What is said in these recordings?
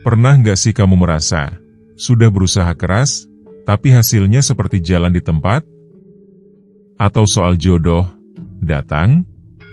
Pernah nggak sih kamu merasa, sudah berusaha keras, tapi hasilnya seperti jalan di tempat? Atau soal jodoh, datang,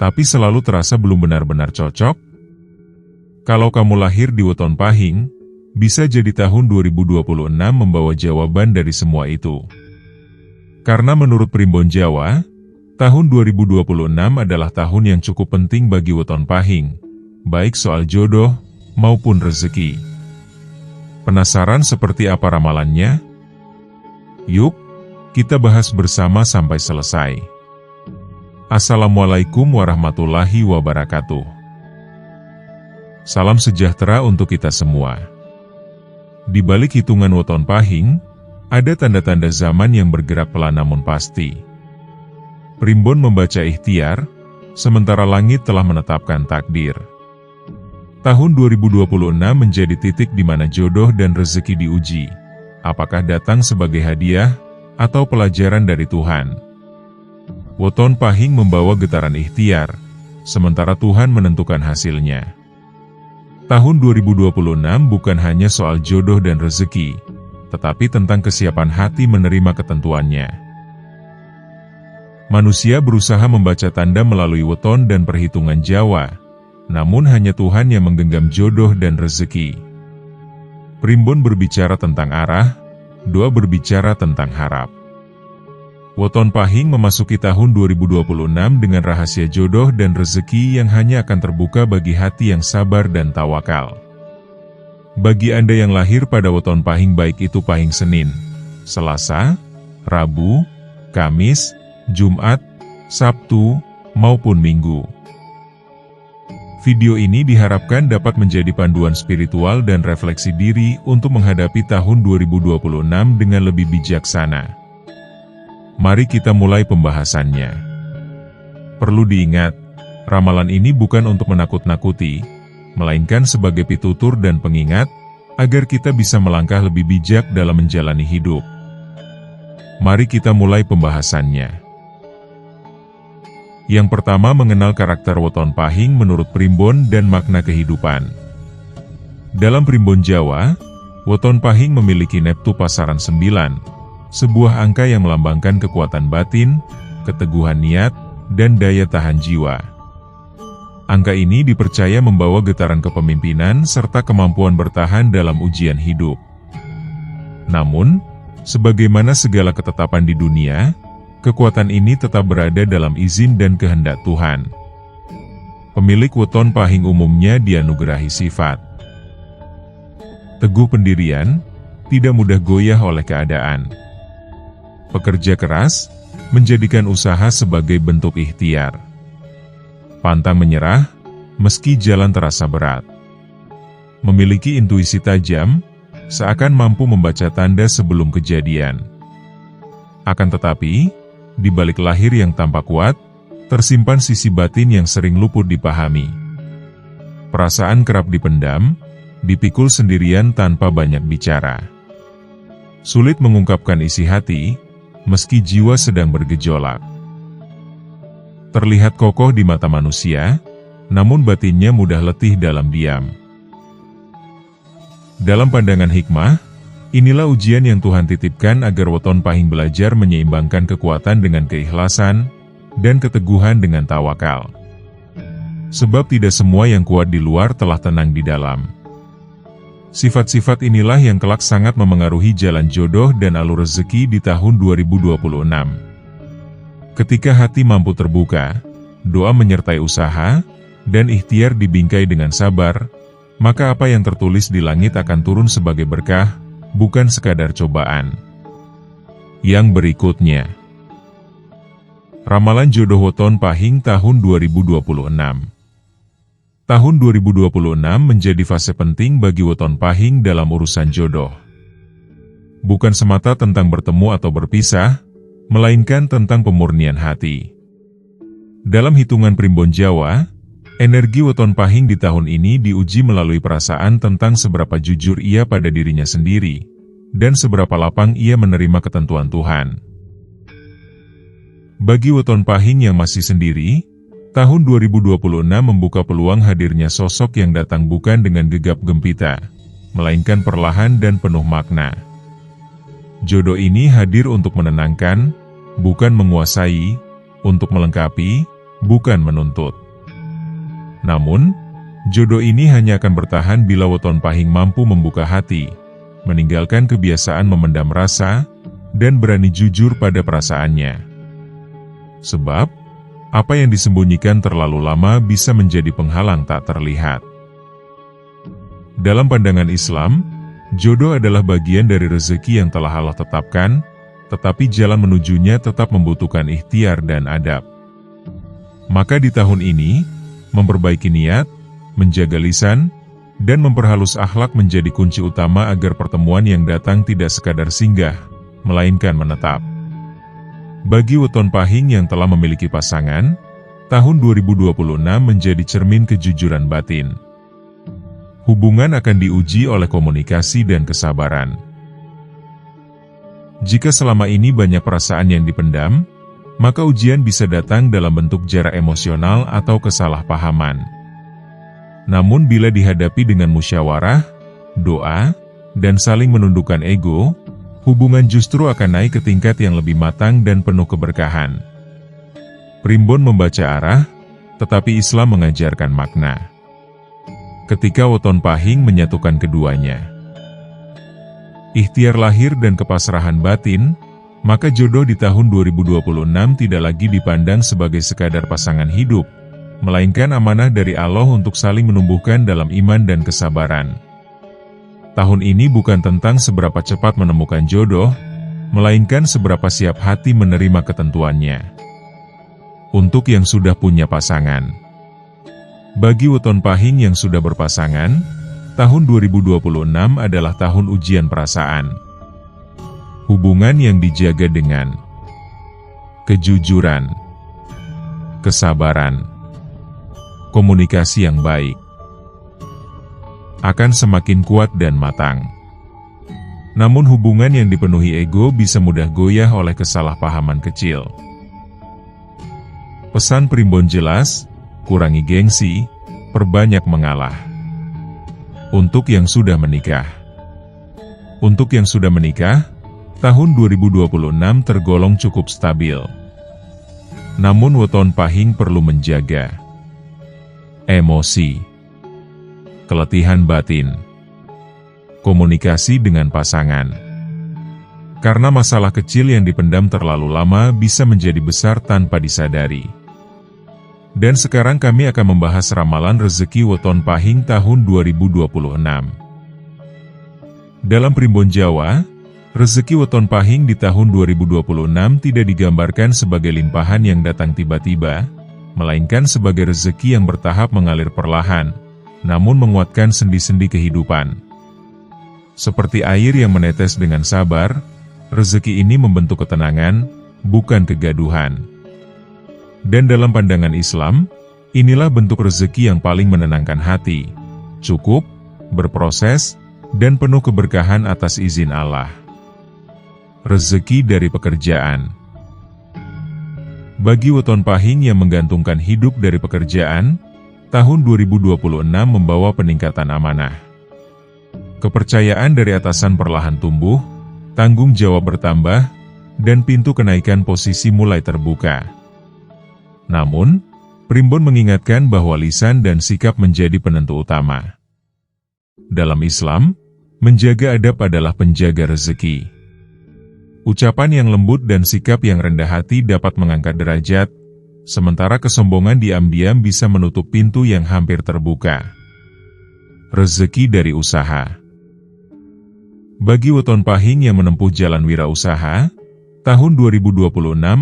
tapi selalu terasa belum benar-benar cocok? Kalau kamu lahir di weton Pahing, bisa jadi tahun 2026 membawa jawaban dari semua itu. Karena menurut Primbon Jawa, tahun 2026 adalah tahun yang cukup penting bagi weton Pahing, baik soal jodoh maupun rezeki. Penasaran seperti apa ramalannya? Yuk, kita bahas bersama sampai selesai. Assalamualaikum warahmatullahi wabarakatuh. Salam sejahtera untuk kita semua. Di balik hitungan weton Pahing, ada tanda-tanda zaman yang bergerak pelan namun pasti. Primbon membaca ikhtiar, sementara langit telah menetapkan takdir. Tahun 2026 menjadi titik di mana jodoh dan rezeki diuji. Apakah datang sebagai hadiah atau pelajaran dari Tuhan? Weton Pahing membawa getaran ikhtiar, sementara Tuhan menentukan hasilnya. Tahun 2026 bukan hanya soal jodoh dan rezeki, tetapi tentang kesiapan hati menerima ketentuannya. Manusia berusaha membaca tanda melalui weton dan perhitungan Jawa, namun hanya Tuhan yang menggenggam jodoh dan rezeki. Primbon berbicara tentang arah, doa berbicara tentang harap. Weton Pahing memasuki tahun 2026 dengan rahasia jodoh dan rezeki yang hanya akan terbuka bagi hati yang sabar dan tawakal. Bagi Anda yang lahir pada weton Pahing baik itu Pahing Senin, Selasa, Rabu, Kamis, Jumat, Sabtu, maupun Minggu. Video ini diharapkan dapat menjadi panduan spiritual dan refleksi diri untuk menghadapi tahun 2026 dengan lebih bijaksana. Mari kita mulai pembahasannya. Perlu diingat, ramalan ini bukan untuk menakut-nakuti, melainkan sebagai pitutur dan pengingat, agar kita bisa melangkah lebih bijak dalam menjalani hidup. Mari kita mulai pembahasannya. Yang pertama mengenal karakter weton Pahing menurut Primbon dan makna kehidupan. Dalam Primbon Jawa, weton Pahing memiliki neptu pasaran 9, sebuah angka yang melambangkan kekuatan batin, keteguhan niat, dan daya tahan jiwa. Angka ini dipercaya membawa getaran kepemimpinan serta kemampuan bertahan dalam ujian hidup. Namun, sebagaimana segala ketetapan di dunia, kekuatan ini tetap berada dalam izin dan kehendak Tuhan. Pemilik weton Pahing umumnya dianugerahi sifat teguh pendirian, tidak mudah goyah oleh keadaan. Pekerja keras, menjadikan usaha sebagai bentuk ikhtiar. Pantang menyerah, meski jalan terasa berat. Memiliki intuisi tajam, seakan mampu membaca tanda sebelum kejadian. Akan tetapi, di balik lahir yang tampak kuat, tersimpan sisi batin yang sering luput dipahami. Perasaan kerap dipendam, dipikul sendirian tanpa banyak bicara. Sulit mengungkapkan isi hati, meski jiwa sedang bergejolak. Terlihat kokoh di mata manusia, namun batinnya mudah letih dalam diam. Dalam pandangan hikmah, inilah ujian yang Tuhan titipkan agar weton Pahing belajar menyeimbangkan kekuatan dengan keikhlasan, dan keteguhan dengan tawakal. Sebab tidak semua yang kuat di luar telah tenang di dalam. Sifat-sifat inilah yang kelak sangat memengaruhi jalan jodoh dan alur rezeki di tahun 2026. Ketika hati mampu terbuka, doa menyertai usaha, dan ikhtiar dibingkai dengan sabar, maka apa yang tertulis di langit akan turun sebagai berkah, bukan sekadar cobaan. Yang berikutnya, ramalan jodoh weton Pahing tahun 2026. Tahun 2026 menjadi fase penting bagi weton Pahing dalam urusan jodoh. Bukan semata tentang bertemu atau berpisah, melainkan tentang pemurnian hati. Dalam hitungan Primbon Jawa, energi weton Pahing di tahun ini diuji melalui perasaan tentang seberapa jujur ia pada dirinya sendiri, dan seberapa lapang ia menerima ketentuan Tuhan. Bagi weton Pahing yang masih sendiri, tahun 2026 membuka peluang hadirnya sosok yang datang bukan dengan gegap gempita, melainkan perlahan dan penuh makna. Jodoh ini hadir untuk menenangkan, bukan menguasai, untuk melengkapi, bukan menuntut. Namun, jodoh ini hanya akan bertahan bila weton pahing mampu membuka hati, meninggalkan kebiasaan memendam rasa, dan berani jujur pada perasaannya. Sebab, apa yang disembunyikan terlalu lama bisa menjadi penghalang tak terlihat. Dalam pandangan Islam, jodoh adalah bagian dari rezeki yang telah Allah tetapkan, tetapi jalan menujunya tetap membutuhkan ikhtiar dan adab. Maka di tahun ini, memperbaiki niat, menjaga lisan, dan memperhalus akhlak menjadi kunci utama agar pertemuan yang datang tidak sekadar singgah, melainkan menetap. Bagi weton pahing yang telah memiliki pasangan, tahun 2026 menjadi cermin kejujuran batin. Hubungan akan diuji oleh komunikasi dan kesabaran. Jika selama ini banyak perasaan yang dipendam, maka ujian bisa datang dalam bentuk jarak emosional atau kesalahpahaman. Namun bila dihadapi dengan musyawarah, doa, dan saling menundukkan ego, hubungan justru akan naik ke tingkat yang lebih matang dan penuh keberkahan. Primbon membaca arah, tetapi Islam mengajarkan makna. Ketika weton pahing menyatukan keduanya, ikhtiar lahir dan kepasrahan batin, maka jodoh di tahun 2026 tidak lagi dipandang sebagai sekadar pasangan hidup, melainkan amanah dari Allah untuk saling menumbuhkan dalam iman dan kesabaran. Tahun ini bukan tentang seberapa cepat menemukan jodoh, melainkan seberapa siap hati menerima ketentuannya. Untuk yang sudah punya pasangan. Bagi weton pahing yang sudah berpasangan, tahun 2026 adalah tahun ujian perasaan. Hubungan yang dijaga dengan kejujuran, kesabaran, komunikasi yang baik, akan semakin kuat dan matang. Namun hubungan yang dipenuhi ego bisa mudah goyah oleh kesalahpahaman kecil. Pesan primbon jelas, kurangi gengsi, perbanyak mengalah. Untuk yang sudah menikah. Untuk yang sudah menikah, tahun 2026 tergolong cukup stabil. Namun weton pahing perlu menjaga emosi, keletihan batin, komunikasi dengan pasangan. Karena masalah kecil yang dipendam terlalu lama bisa menjadi besar tanpa disadari. Dan sekarang kami akan membahas ramalan rezeki weton pahing tahun 2026. Dalam primbon Jawa, rezeki weton pahing di tahun 2026 tidak digambarkan sebagai limpahan yang datang tiba-tiba, melainkan sebagai rezeki yang bertahap mengalir perlahan, namun menguatkan sendi-sendi kehidupan. Seperti air yang menetes dengan sabar, rezeki ini membentuk ketenangan, bukan kegaduhan. Dan dalam pandangan Islam, inilah bentuk rezeki yang paling menenangkan hati, cukup, berproses, dan penuh keberkahan atas izin Allah. Rezeki dari pekerjaan. Bagi weton pahing yang menggantungkan hidup dari pekerjaan, tahun 2026 membawa peningkatan amanah. Kepercayaan dari atasan perlahan tumbuh, tanggung jawab bertambah, dan pintu kenaikan posisi mulai terbuka. Namun, primbon mengingatkan bahwa lisan dan sikap menjadi penentu utama. Dalam Islam, menjaga adab adalah penjaga rezeki. Ucapan yang lembut dan sikap yang rendah hati dapat mengangkat derajat, sementara kesombongan diam-diam bisa menutup pintu yang hampir terbuka. Rezeki dari usaha. Bagi weton pahing yang menempuh jalan wirausaha, tahun 2026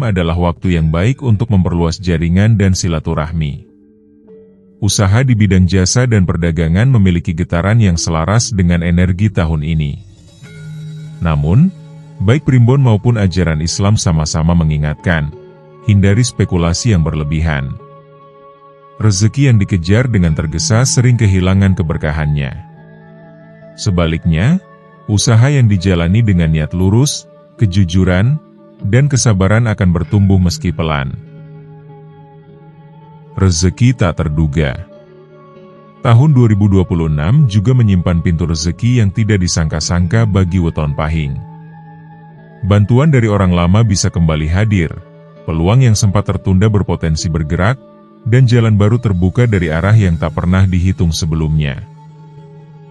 adalah waktu yang baik untuk memperluas jaringan dan silaturahmi. Usaha di bidang jasa dan perdagangan memiliki getaran yang selaras dengan energi tahun ini. Namun, baik primbon maupun ajaran Islam sama-sama mengingatkan, hindari spekulasi yang berlebihan. Rezeki yang dikejar dengan tergesa sering kehilangan keberkahannya. Sebaliknya, usaha yang dijalani dengan niat lurus, kejujuran, dan kesabaran akan bertumbuh meski pelan. Rezeki tak terduga. Tahun 2026 juga menyimpan pintu rezeki yang tidak disangka-sangka bagi weton pahing. Bantuan dari orang lama bisa kembali hadir, peluang yang sempat tertunda berpotensi bergerak, dan jalan baru terbuka dari arah yang tak pernah dihitung sebelumnya.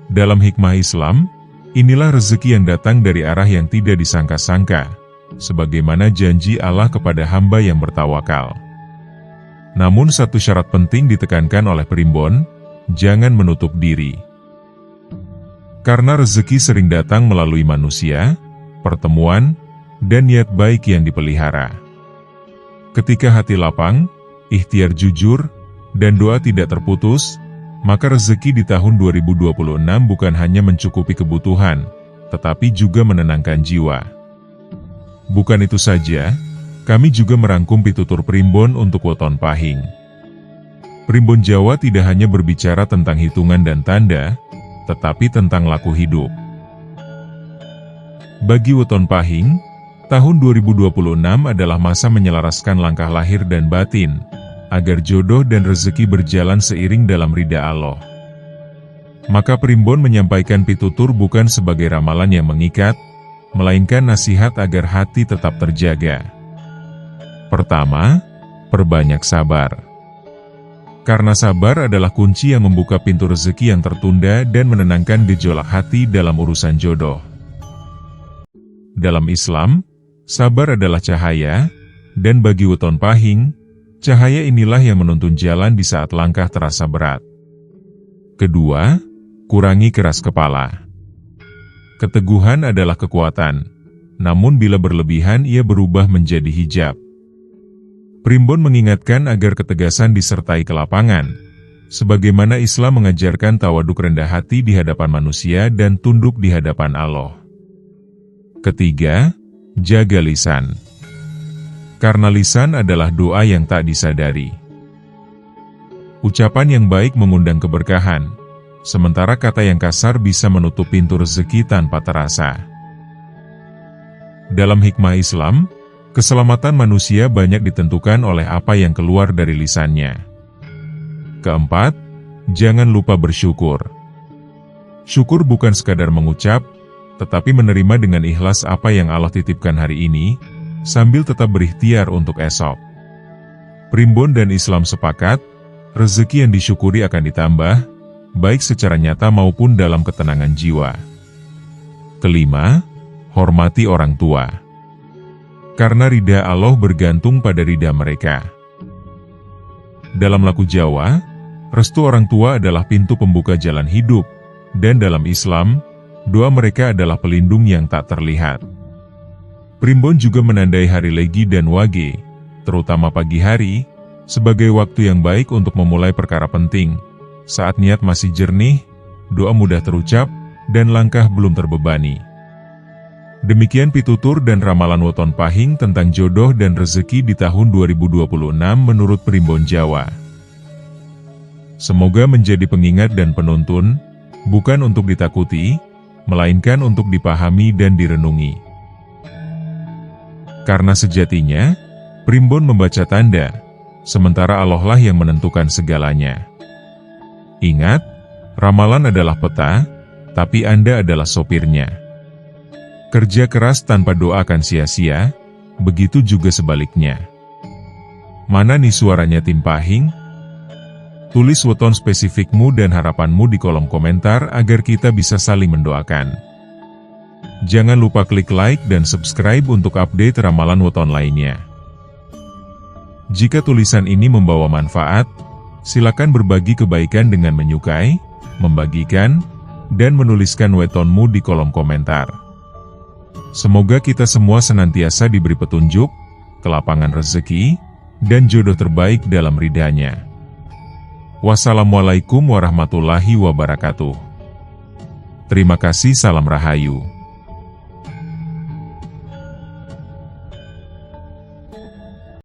Dalam hikmah Islam, inilah rezeki yang datang dari arah yang tidak disangka-sangka, sebagaimana janji Allah kepada hamba yang bertawakal. Namun satu syarat penting ditekankan oleh Primbon, jangan menutup diri. Karena rezeki sering datang melalui manusia, pertemuan, dan niat baik yang dipelihara. Ketika hati lapang, ikhtiar jujur, dan doa tidak terputus, maka rezeki di tahun 2026 bukan hanya mencukupi kebutuhan, tetapi juga menenangkan jiwa. Bukan itu saja, kami juga merangkum pitutur Primbon untuk weton pahing. Primbon Jawa tidak hanya berbicara tentang hitungan dan tanda, tetapi tentang laku hidup. Bagi weton pahing, tahun 2026 adalah masa menyelaraskan langkah lahir dan batin, agar jodoh dan rezeki berjalan seiring dalam ridha Allah. Maka Primbon menyampaikan pitutur bukan sebagai ramalan yang mengikat, melainkan nasihat agar hati tetap terjaga. Pertama, perbanyak sabar. Karena sabar adalah kunci yang membuka pintu rezeki yang tertunda dan menenangkan gejolak hati dalam urusan jodoh. Dalam Islam, sabar adalah cahaya, dan bagi weton pahing, cahaya inilah yang menuntun jalan di saat langkah terasa berat. Kedua, kurangi keras kepala. Keteguhan adalah kekuatan, namun bila berlebihan ia berubah menjadi hijab. Primbon mengingatkan agar ketegasan disertai kelapangan, sebagaimana Islam mengajarkan tawaduk rendah hati di hadapan manusia dan tunduk di hadapan Allah. Ketiga, jaga lisan. Karena lisan adalah doa yang tak disadari. Ucapan yang baik mengundang keberkahan, sementara kata yang kasar bisa menutup pintu rezeki tanpa terasa. Dalam hikmah Islam, keselamatan manusia banyak ditentukan oleh apa yang keluar dari lisannya. Keempat, jangan lupa bersyukur. Syukur bukan sekadar mengucap, tetapi menerima dengan ikhlas apa yang Allah titipkan hari ini, sambil tetap berikhtiar untuk esok. Primbon dan Islam sepakat, rezeki yang disyukuri akan ditambah, baik secara nyata maupun dalam ketenangan jiwa. Kelima, hormati orang tua. Karena ridha Allah bergantung pada ridha mereka. Dalam laku Jawa, restu orang tua adalah pintu pembuka jalan hidup, dan dalam Islam, doa mereka adalah pelindung yang tak terlihat. Primbon juga menandai hari Legi dan Wage, terutama pagi hari, sebagai waktu yang baik untuk memulai perkara penting. Saat niat masih jernih, doa mudah terucap, dan langkah belum terbebani. Demikian pitutur dan ramalan weton pahing tentang jodoh dan rezeki di tahun 2026 menurut Primbon Jawa. Semoga menjadi pengingat dan penuntun, bukan untuk ditakuti, melainkan untuk dipahami dan direnungi. Karena sejatinya, Primbon membaca tanda, sementara Allah lah yang menentukan segalanya. Ingat, ramalan adalah peta, tapi Anda adalah sopirnya. Kerja keras tanpa doa akan sia-sia, begitu juga sebaliknya. Mana nih suaranya tim pahing? Tulis weton spesifikmu dan harapanmu di kolom komentar agar kita bisa saling mendoakan. Jangan lupa klik like dan subscribe untuk update ramalan weton lainnya. Jika tulisan ini membawa manfaat, silakan berbagi kebaikan dengan menyukai, membagikan, dan menuliskan wetonmu di kolom komentar. Semoga kita semua senantiasa diberi petunjuk, kelapangan rezeki, dan jodoh terbaik dalam ridhanya. Wassalamualaikum warahmatullahi wabarakatuh. Terima kasih, salam rahayu.